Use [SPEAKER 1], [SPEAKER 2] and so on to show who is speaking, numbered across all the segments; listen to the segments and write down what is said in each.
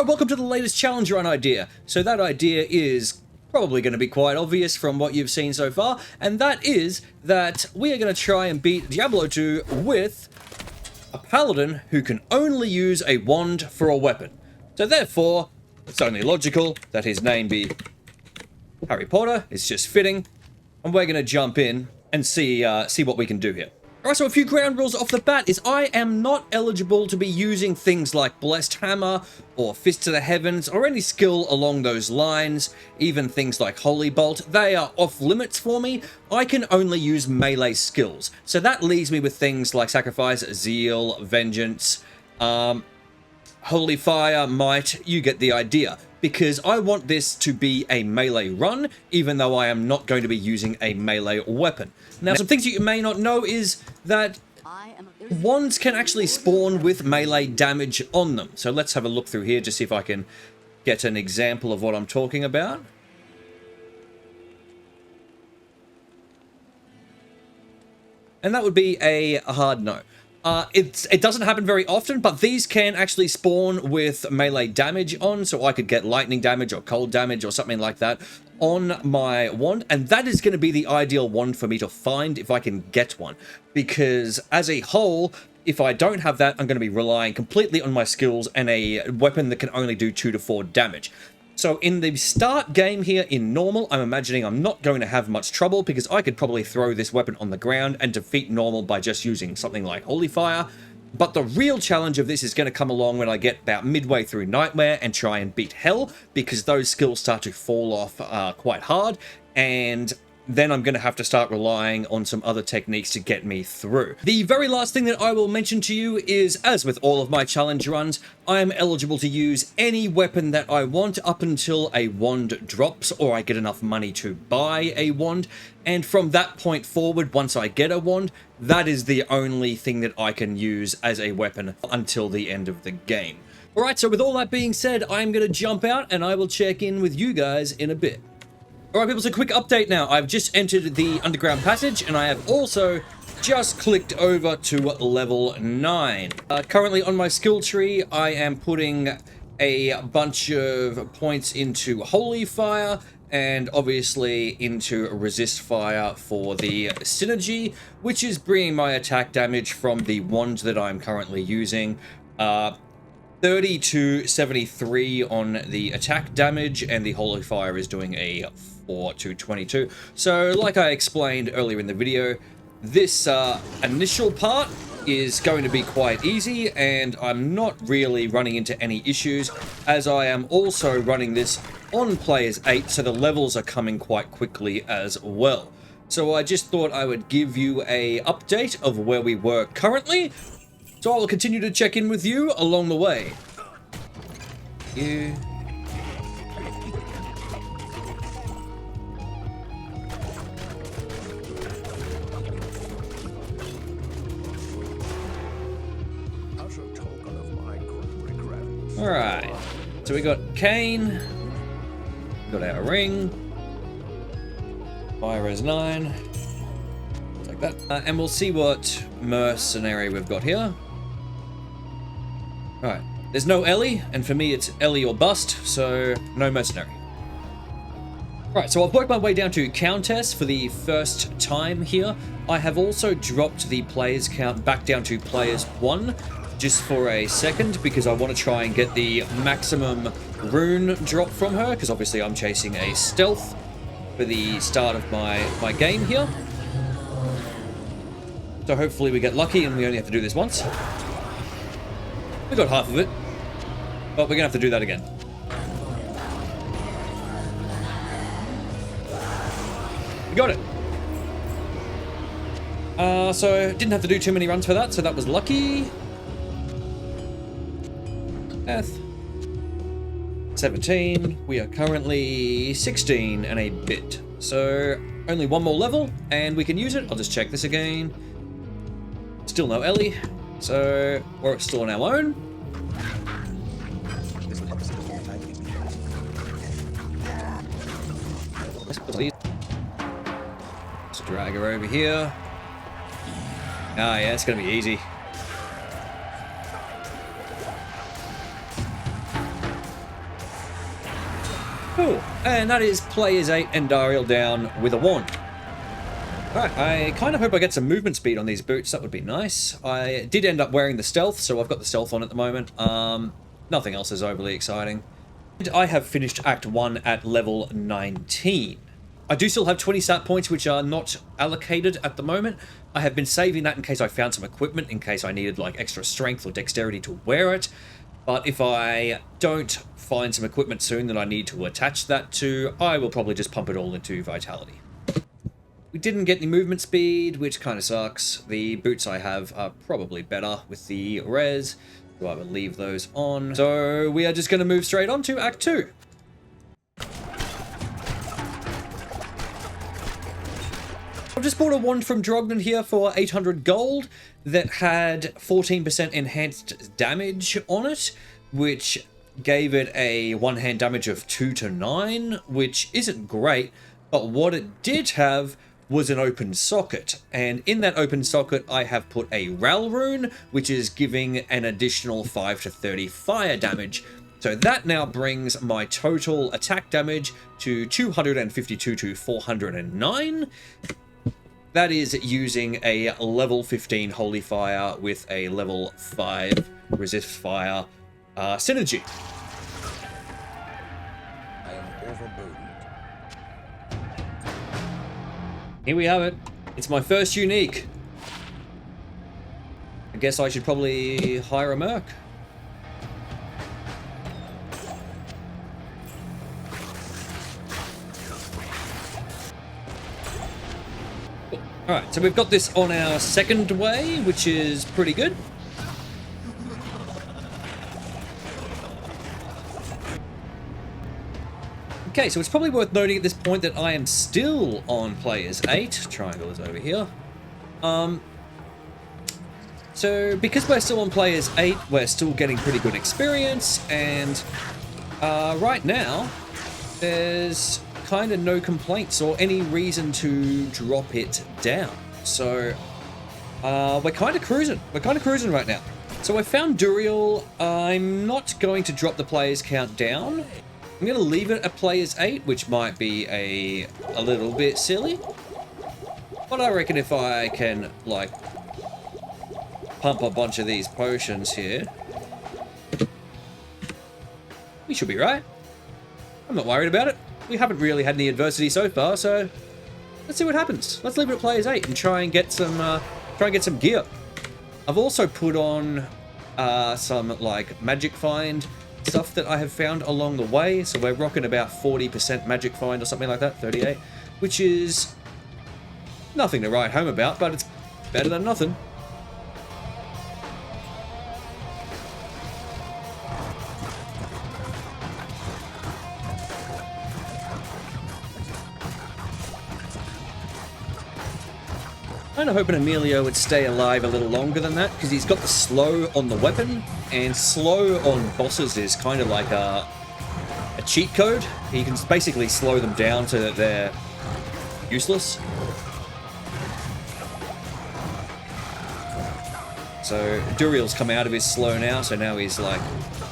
[SPEAKER 1] welcome to the latest challenge run idea. So that idea is probably going to be quite obvious from what you've seen so far, and that is that we are going to try and beat Diablo 2 with a paladin who can only use a wand for a weapon. So therefore, it's only logical that his name be Harry Potter. It's just fitting, and we're going to jump in and see what we can do here. Alright, so a few ground rules off the bat is I am not eligible to be using things like Blessed Hammer or Fist to the Heavens or any skill along those lines, even things like Holy Bolt. They are off limits for me. I can only use melee skills. So that leaves me with things like Sacrifice, Zeal, Vengeance, Holy Fire, Might, you get the idea. Because I want this to be a melee run, even though I am not going to be using a melee weapon. Now, some things you may not know is that wands can actually spawn with melee damage on them. So let's have a look through here to see if I can get an example of what I'm talking about. And that would be a hard no. It doesn't happen very often, but these can actually spawn with melee damage on, so I could get lightning damage or cold damage or something like that on my wand, and that is going to be the ideal wand for me to find if I can get one, because as a whole, if I don't have that, I'm going to be relying completely on my skills and a weapon that can only do 2 to 4 damage. So in the start game here in normal, I'm imagining I'm not going to have much trouble because I could probably throw this weapon on the ground and defeat normal by just using something like Holy Fire. But the real challenge of this is going to come along when I get about midway through Nightmare and try and beat Hell, because those skills start to fall off quite hard, and then I'm going to have to start relying on some other techniques to get me through. The very last thing that I will mention to you is, as with all of my challenge runs, I am eligible to use any weapon that I want up until a wand drops or I get enough money to buy a wand. And from that point forward, once I get a wand, that is the only thing that I can use as a weapon until the end of the game. Alright, so with all that being said, I'm going to jump out and I will check in with you guys in a bit. Alright people, so quick update now. I've just entered the underground passage and I have also just clicked over to level 9. Currently on my skill tree, I am putting a bunch of points into Holy Fire and obviously into Resist Fire for the synergy, which is bringing my attack damage from the wand that I'm currently using 30 to 73 on the attack damage, and the Holy Fire is doing a 4 to 22. So like I explained earlier in the video, this initial part is going to be quite easy, and I'm not really running into any issues, as I am also running this on Players 8, so the levels are coming quite quickly as well. So I just thought I would give you a update of where we were currently. So I will continue to check in with you along the way. Alright, so we got Kane, got our ring, Fire Res 9, like that, and we'll see what mercenary we've got here. Alright, there's no Ellie, and for me it's Ellie or bust, so no mercenary. Alright, so I've worked my way down to Countess for the first time here. I have also dropped the players count back down to players 1, just for a second, because I want to try and get the maximum rune drop from her, because obviously I'm chasing a stealth for the start of my game here. So hopefully we get lucky and we only have to do this once. We got half of it, but we're gonna have to do that again. We got it. So didn't have to do too many runs for that, so that was lucky. 17. We are currently 16 and a bit. So only one more level and we can use it. I'll just check this again. Still no Ellie. So we're still on our own. Let's drag her over here. Ah, yeah, it's gonna be easy. Cool. And that is players 8 and Dariel down with a wand. Alright, I kind of hope I get some movement speed on these boots. That would be nice. I did end up wearing the stealth, so I've got the stealth on at the moment. Nothing else is overly exciting. And I have finished Act 1 at level 19. I do still have 20 stat points, which are not allocated at the moment. I have been saving that in case I found some equipment, in case I needed like extra strength or dexterity to wear it. But if I don't find some equipment soon that I need to attach that to, I will probably just pump it all into Vitality. We didn't get any movement speed, which kind of sucks. The boots I have are probably better with the res, so I will leave those on. So we are just going to move straight on to Act 2. I've just bought a wand from Drogman here for 800 gold that had 14% enhanced damage on it, which gave it a one-hand damage of 2 to 9, which isn't great, but what it did have was an open socket, and in that open socket I have put a Ral rune, which is giving an additional 5 to 30 fire damage. So that now brings my total attack damage to 252 to 409. That is using a level 15 Holy Fire with a level 5 Resist Fire synergy.
[SPEAKER 2] I am overburdened.
[SPEAKER 1] Here we have it. It's my first unique. I guess I should probably hire a merc. Alright, so we've got this on our second way, which is pretty good. Okay, so it's probably worth noting at this point that I am still on players 8. Triangle is over here. So because we're still on players 8, we're still getting pretty good experience, and right now there's kind of no complaints or any reason to drop it down. So we're kind of cruising. We're kind of cruising right now. So I found Duriel. I'm not going to drop the players count down. I'm going to leave it at players 8, which might be a little bit silly. But I reckon if I can, like, pump a bunch of these potions here, we should be right. I'm not worried about it. We haven't really had any adversity so far, so let's see what happens. Let's leave it at players 8 and try and get some gear. I've also put on some like magic find stuff that I have found along the way, so we're rocking about 40% magic find or something like that, 38, which is nothing to write home about, but it's better than nothing. Kind of hoping Emilio would stay alive a little longer than that, because he's got the slow on the weapon, and slow on bosses is kind of like a cheat code. You can basically slow them down so that they're useless. So Duriel's come out of his slow now, so now he's like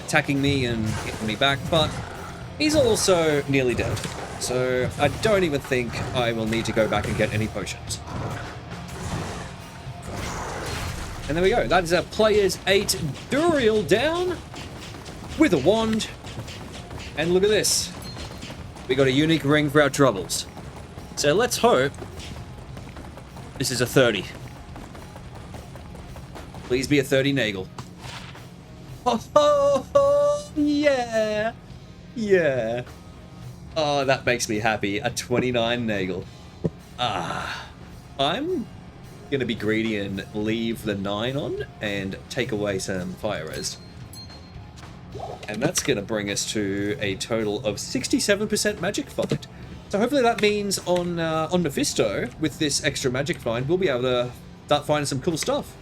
[SPEAKER 1] attacking me and hitting me back, but he's also nearly dead. So I don't even think I will need to go back and get any potions. And there we go. That is our players 8 Duriel down with a wand. And look at this. We got a unique ring for our troubles. So let's hope this is a 30. Please be a 30 Nagel. Oh, yeah. Yeah. Oh, that makes me happy. A 29 Nagel. I'm gonna be greedy and leave the 9 on and take away some fire res. And that's gonna bring us to a total of 67% magic find. So hopefully that means on Mephisto, with this extra magic find, we'll be able to start finding some cool stuff.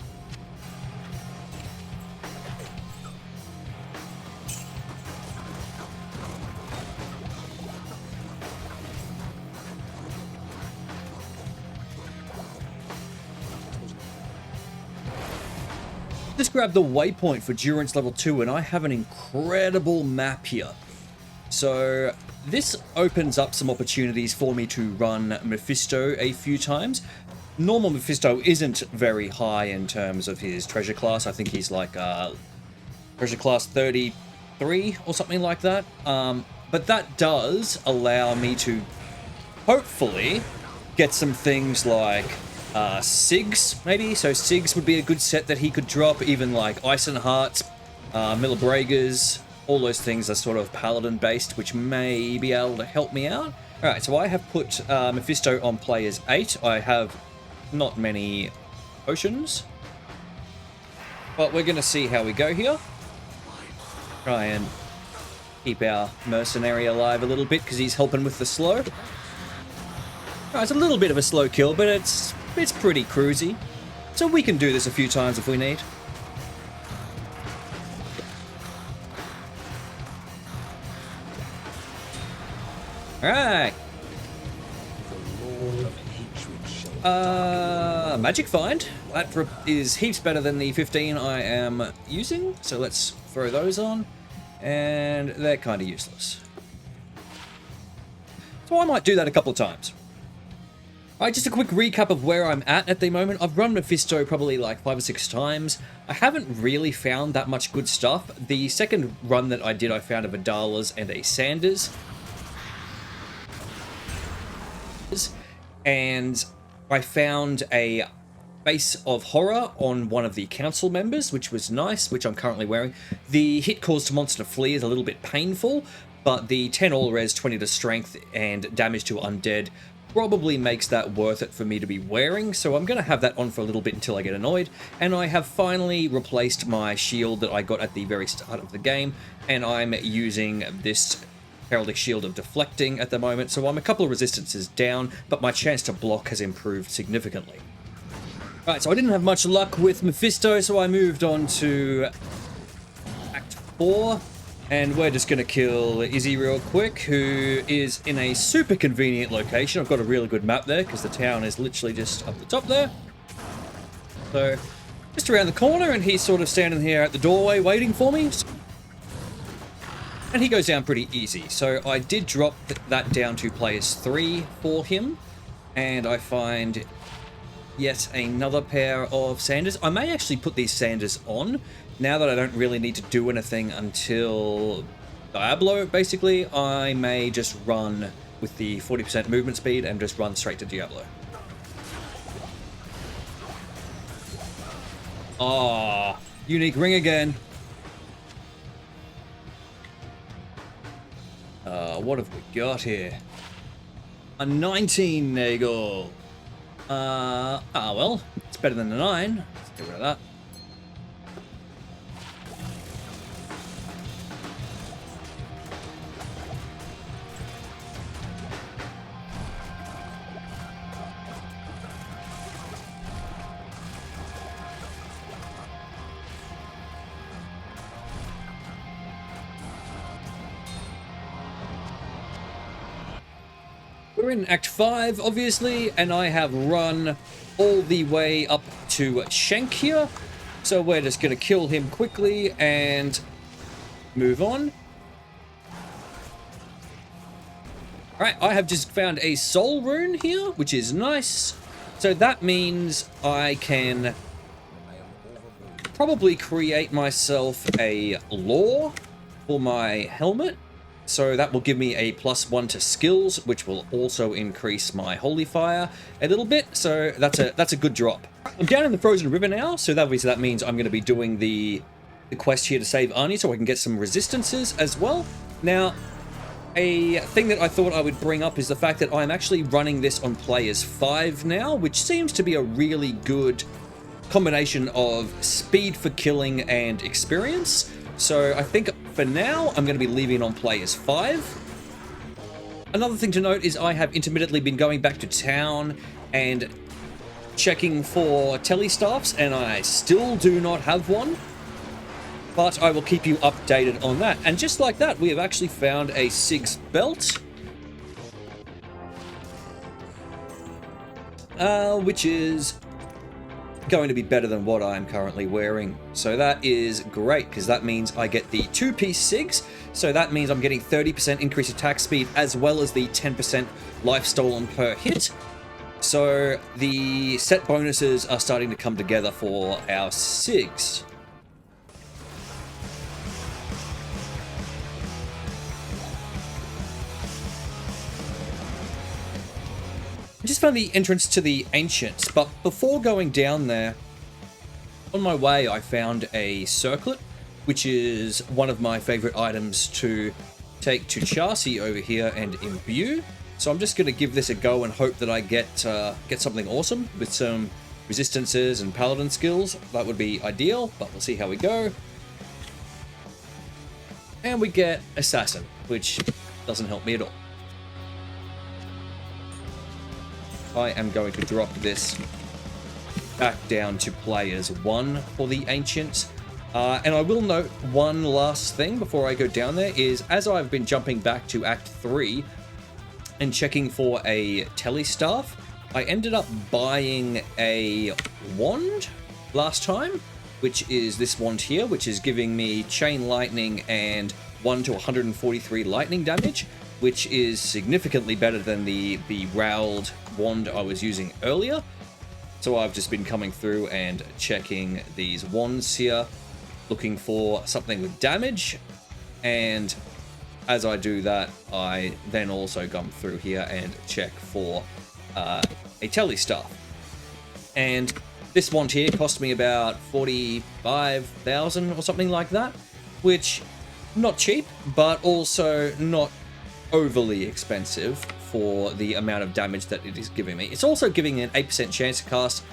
[SPEAKER 1] Just grabbed the waypoint for Durance level 2, and I have an incredible map here. So this opens up some opportunities for me to run Mephisto a few times. Normal Mephisto isn't very high in terms of his treasure class. I think he's like treasure class 33 or something like that. But that does allow me to hopefully get some things like Sigs, maybe. So Sigs would be a good set that he could drop, even like Ice and Hearts, Millibregas, all those things are sort of paladin based, which may be able to help me out. Alright, so I have put Mephisto on players 8. I have not many potions, but we're going to see how we go here. Try and keep our mercenary alive a little bit because he's helping with the slow. Alright, it's a little bit of a slow kill, but it's pretty cruisy. So we can do this a few times if we need. Alright. Magic Find. That is heaps better than the 15 I am using. So let's throw those on. And they're kind of useless. So I might do that a couple of times. Alright, just a quick recap of where I'm at the moment. I've run Mephisto probably like 5 or 6 times. I haven't really found that much good stuff. The second run that I did, I found a Vidalas and a Sanders. And I found a Face of Horror on one of the council members, which was nice, which I'm currently wearing. The hit cause to monster flee is a little bit painful, but the 10 all res, 20 to strength, and damage to undead probably makes that worth it for me to be wearing, so I'm going to have that on for a little bit until I get annoyed. And I have finally replaced my shield that I got at the very start of the game, and I'm using this Heraldic Shield of Deflecting at the moment, so I'm a couple of resistances down, but my chance to block has improved significantly. Alright, so I didn't have much luck with Mephisto, so I moved on to Act 4, and we're just going to kill Izzy real quick, who is in a super convenient location. I've got a really good map there, because the town is literally just up the top there. So, just around the corner, and he's sort of standing here at the doorway waiting for me. And he goes down pretty easy. So I did drop that down to players 3 for him. And I find yet another pair of Sanders. I may actually put these Sanders on now that I don't really need to do anything until Diablo, basically. I may just run with the 40% movement speed and just run straight to Diablo. Ah, unique ring again. What have we got here? A 19 Nagel. Well, it's better than a 9. Let's get rid of that. We're in Act 5, obviously, and I have run all the way up to Shank here. So we're just going to kill him quickly and move on. Alright, I have just found a soul rune here, which is nice. So that means I can probably create myself a lore for my helmet. So that will give me a +1 to skills, which will also increase my holy fire a little bit. So that's a good drop. I'm down in the frozen river now, so that means I'm going to be doing the quest here to save Arnie, so I can get some resistances as well. Now, a thing that I thought I would bring up is the fact that I'm actually running this on players 5 now, which seems to be a really good combination of speed for killing and experience. So I think for now, I'm going to be leaving on players 5. Another thing to note is I have intermittently been going back to town and checking for telestaffs, and I still do not have one. But I will keep you updated on that. And just like that, we have actually found a Sig's belt. Which is going to be better than what I'm currently wearing. So that is great, because that means I get the 2-piece SIGs. So that means I'm getting 30% increased attack speed, as well as the 10% life stolen per hit. So the set bonuses are starting to come together for our SIGs. I just found the entrance to the Ancients, but before going down there, on my way I found a circlet, which is one of my favorite items to take to Chassis over here and imbue. So I'm just going to give this a go and hope that I get something awesome with some resistances and paladin skills. That would be ideal, but we'll see how we go. And we get Assassin, which doesn't help me at all. I am going to drop this back down to players 1 for the Ancients. And I will note one last thing before I go down there is, as I've been jumping back to Act 3 and checking for a telestaff, I ended up buying a wand last time, which is this wand here, which is giving me chain lightning and 1 to 143 lightning damage, which is significantly better than the Rowled wand I was using earlier. So I've just been coming through and checking these wands here, looking for something with damage, and as I do that, I then also come through here and check for a telestaff. And this wand here cost me about 45,000 or something like that, which not cheap, but also not overly expensive for the amount of damage that it is giving me. It's also giving me an 8% chance to cast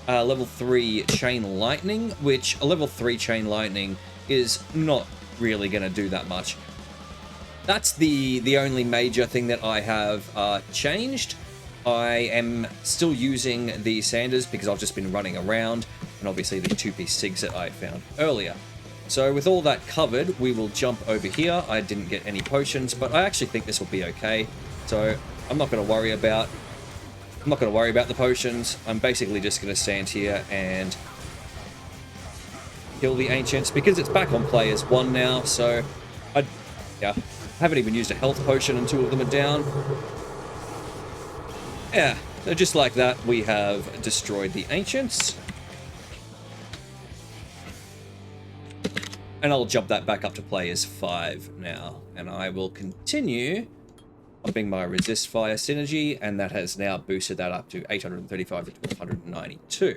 [SPEAKER 1] level 3 Chain Lightning, which a level 3 Chain Lightning is not really going to do that much. That's the only major thing that I have changed. I am still using the Sanders because I've just been running around, and obviously the 2-piece SIGs that I found earlier. So with all that covered, we will jump over here. I didn't get any potions, but I actually think this will be okay. So I'm not going to worry about the potions. I'm basically just going to stand here and kill the Ancients because it's back on players 1 now. So I haven't even used a health potion and 2 of them are down. Yeah, so just like that, we have destroyed the Ancients. And I'll jump that back up to players 5 now. And I will continue upping my resist fire synergy, and that has now boosted that up to 835 to 1292.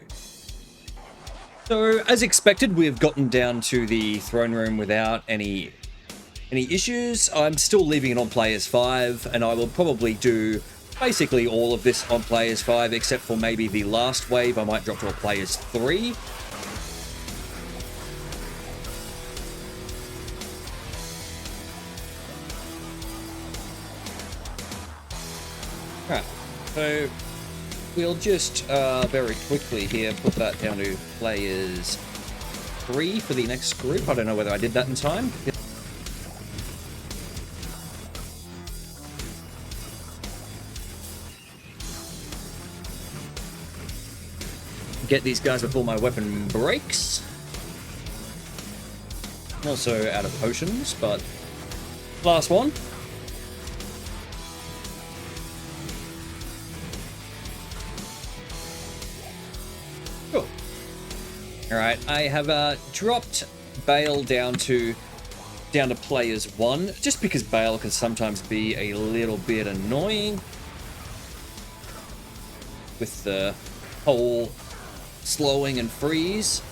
[SPEAKER 1] So, as expected, we've gotten down to the throne room without any issues. I'm still leaving it on players 5, and I will probably do basically all of this on players 5, except for maybe the last wave. I might drop to a players 3. Right, so we'll just very quickly here put that down to players 3 for the next group. I don't know whether I did that in time. Get these guys before my weapon breaks. I'm also out of potions, but last one. Cool. Alright, I have dropped Bale down to players 1, just because Bale can sometimes be a little bit annoying with the whole slowing and freeze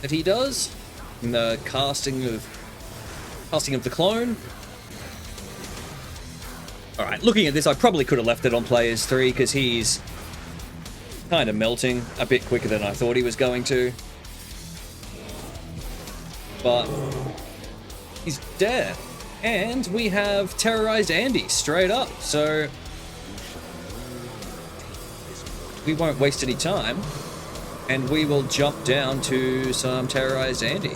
[SPEAKER 1] that he does, and the casting of the clone. Alright, looking at this, I probably could have left it on players 3 because he's kind of melting a bit quicker than I thought he was going to. But he's dead. And we have terrorized Andy straight up, so we won't waste any time. And we will jump down to some terrorized Andy.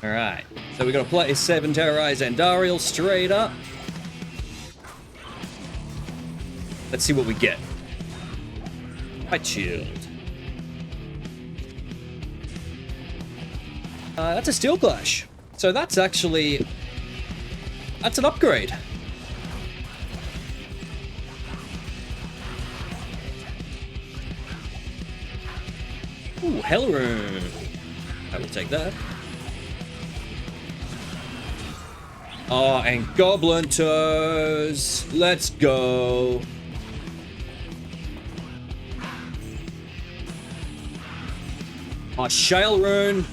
[SPEAKER 1] Alright, so we're going to play 7 terrorized Andariel straight up. Let's see what we get. High shield. That's a Steel Clash. So that's actually... That's an upgrade. Ooh, Hellroom. I will take that. Oh, and Goblin Toes. Let's go. Oh, Shale Rune.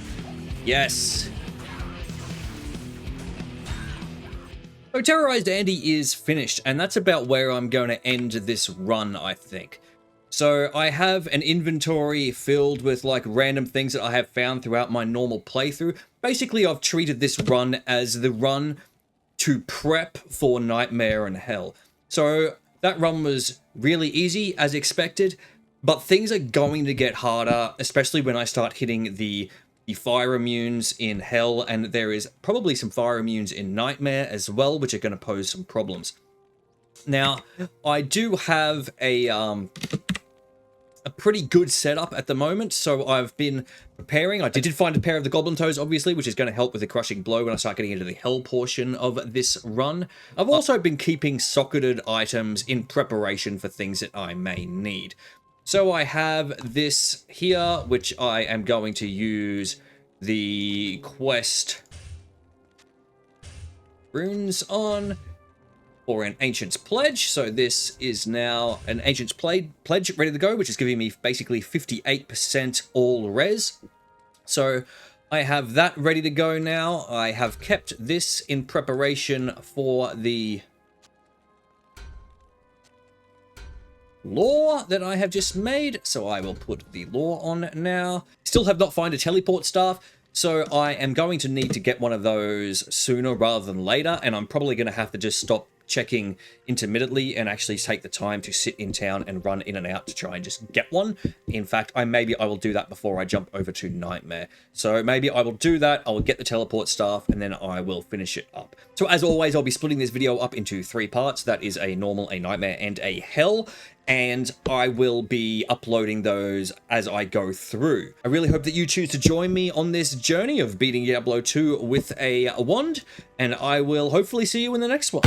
[SPEAKER 1] Yes. So Terrorized Andy is finished, and that's about where I'm going to end this run, I think. So I have an inventory filled with like random things that I have found throughout my normal playthrough. Basically, I've treated this run as the run to prep for Nightmare and Hell. So that run was really easy as expected, but things are going to get harder, especially when I start hitting the fire immunes in Hell, and there is probably some fire immunes in Nightmare as well, which are going to pose some problems. Now, I do have a pretty good setup at the moment, so I've been preparing. I did find a pair of the Goblin Toes, obviously, which is going to help with the Crushing Blow when I start getting into the Hell portion of this run. I've also been keeping socketed items in preparation for things that I may need. So I have this here, which I am going to use the quest runes on for an Ancient's Pledge. So this is now an Ancient's Pledge ready to go, which is giving me basically 58% all res. So I have that ready to go now. I have kept this in preparation for the lore that I have just made, so I will put the lore on now. Still have not found a teleport staff, so I am going to need to get one of those sooner rather than later, and I'm probably going to have to just stop checking intermittently and actually take the time to sit in town and run in and out to try and just get one. In fact, maybe I will do that before I jump over to Nightmare. So maybe I will do that, I will get the teleport staff, and then I will finish it up. So as always, I'll be splitting this video up into 3 parts. That is a normal, a Nightmare, and a Hell. And I will be uploading those as I go through. I really hope that you choose to join me on this journey of beating Diablo 2 with a wand, and I will hopefully see you in the next one.